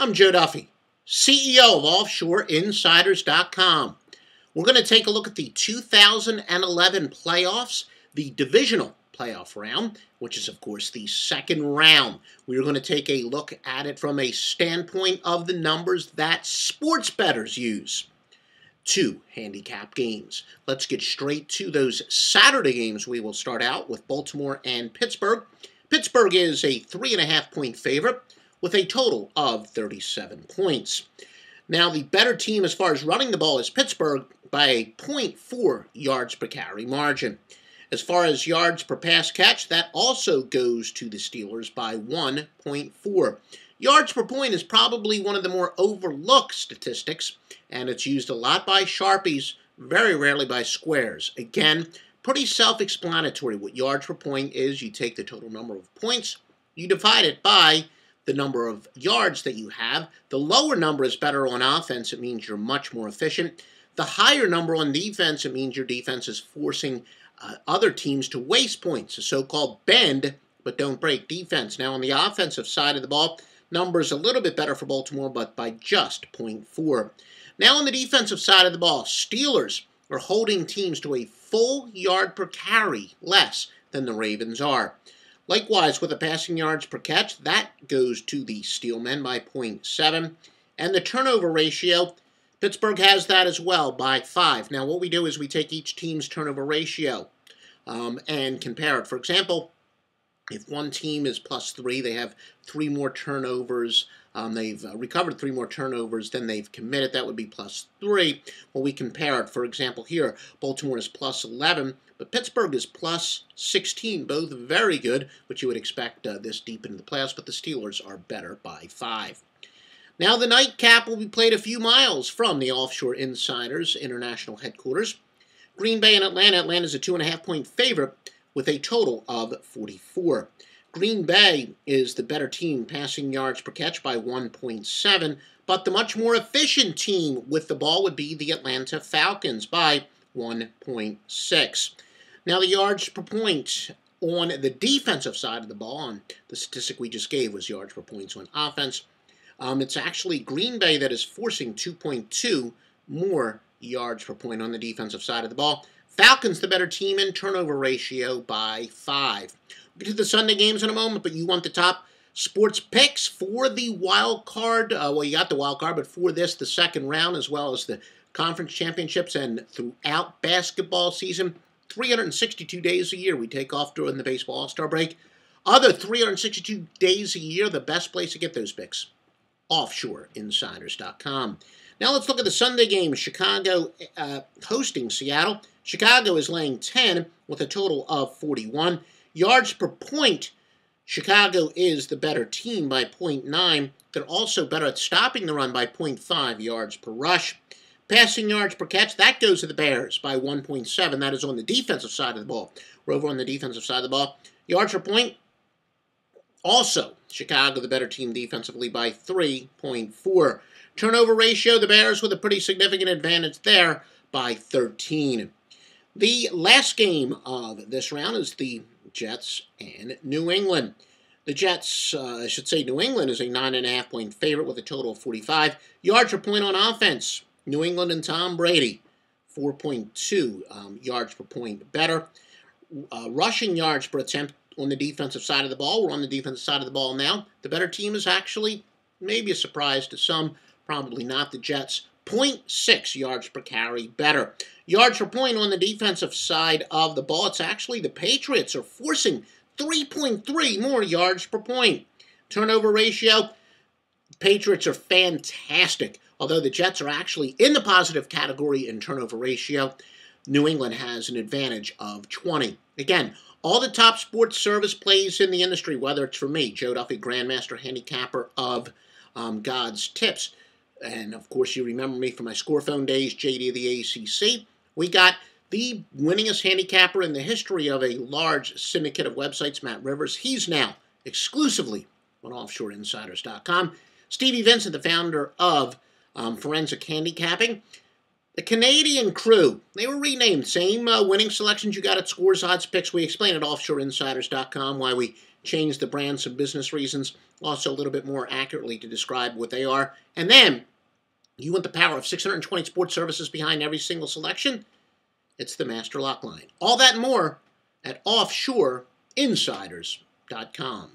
I'm Joe Duffy, CEO of OffshoreInsiders.com. We're going to take a look at the 2011 playoffs, the Divisional playoff round, which is, of course, the second round. We're going to take a look at it from a standpoint of the numbers that sports bettors use to handicap games. Let's get straight to those Saturday games. We will start out with Baltimore and Pittsburgh. Pittsburgh is a 3.5-point favorite with a total of 37 points. Now, the better team as far as running the ball is Pittsburgh by a 0.4 yards per carry margin. As far as yards per pass catch, that also goes to the Steelers by 1.4. Yards per point is probably one of the more overlooked statistics, and it's used a lot by Sharpies, very rarely by squares. Again, pretty self-explanatory. What yards per point is, you take the total number of points, you divide it by the number of yards that you have. The lower number is better on offense. It means you're much more efficient. The higher number on defense, it means your defense is forcing other teams to waste points, a so-called bend but don't break defense. Now, on the offensive side of the ball, numbers a little bit better for Baltimore, but by just 0.4. Now, on the defensive side of the ball, Steelers are holding teams to a full yard per carry less than the Ravens are. Likewise, with the passing yards per catch, that goes to the Steelmen by 0.7. And the turnover ratio, Pittsburgh has that as well by 5. Now, what we do is we take each team's turnover ratio and compare it. For example, if one team is +3, they have 3 more turnovers. They've recovered 3 more turnovers than they've committed. That would be +3. Well, we compare it. For example, here, Baltimore is +11, but Pittsburgh is +16. Both very good, which you would expect this deep into the playoffs, but the Steelers are better by 5. Now, the nightcap will be played a few miles from the Offshore Insiders International headquarters. Green Bay and Atlanta. Atlanta is a 2.5-point favorite with a total of 44. Green Bay is the better team, passing yards per catch by 1.7, but the much more efficient team with the ball would be the Atlanta Falcons by 1.6. Now, the yards per point on the defensive side of the ball, and the statistic we just gave was yards per points on offense, it's actually Green Bay that is forcing 2.2 more yards per point on the defensive side of the ball. Falcons the better team in turnover ratio by 5. We'll get to the Sunday games in a moment, but you want the top sports picks for the wild card. Well, you got the wild card, but for this, the second round, as well as the conference championships and throughout basketball season, 362 days a year. We take off during the baseball all-star break. Other 362 days a year, the best place to get those picks, OffshoreInsiders.com. Now let's look at the Sunday game. Chicago hosting Seattle. Chicago is laying 10 with a total of 41. Yards per point, Chicago is the better team by 0.9. They're also better at stopping the run by 0.5 yards per rush. Passing yards per catch, that goes to the Bears by 1.7. That is on the defensive side of the ball. We're over on the defensive side of the ball. Yards per point, also Chicago the better team defensively by 3.4. Turnover ratio, the Bears with a pretty significant advantage there by 13. The last game of this round is the Jets and New England. The Jets, I should say New England, is a 9.5-point favorite with a total of 45. Yards per point on offense, New England and Tom Brady, 4.2 yards per point better. Rushing yards per attempt on the defensive side of the ball. We're on the defensive side of the ball now. The better team is actually maybe a surprise to some, probably not the Jets. 0.6 yards per carry better. Yards per point on the defensive side of the ball, it's actually the Patriots are forcing 3.3 more yards per point. Turnover ratio, Patriots are fantastic. Although the Jets are actually in the positive category in turnover ratio, New England has an advantage of 20. Again, all the top sports service plays in the industry, whether it's for me, Joe Duffy, Grandmaster, Handicapper of God's Tips, and of course you remember me from my score phone days, JD of the ACC, we got the winningest handicapper in the history of a large syndicate of websites, Matt Rivers. He's now exclusively on OffshoreInsiders.com. Stevie Vincent, the founder of Forensic Handicapping. The Canadian crew, they were renamed. Same winning selections you got at Scores, Odds, Picks. We explain at OffshoreInsiders.com why we changed the brands for business reasons, also a little bit more accurately to describe what they are. And then, you want the power of 620 sports services behind every single selection? It's the Master Lock line. All that and more at offshoreinsiders.com.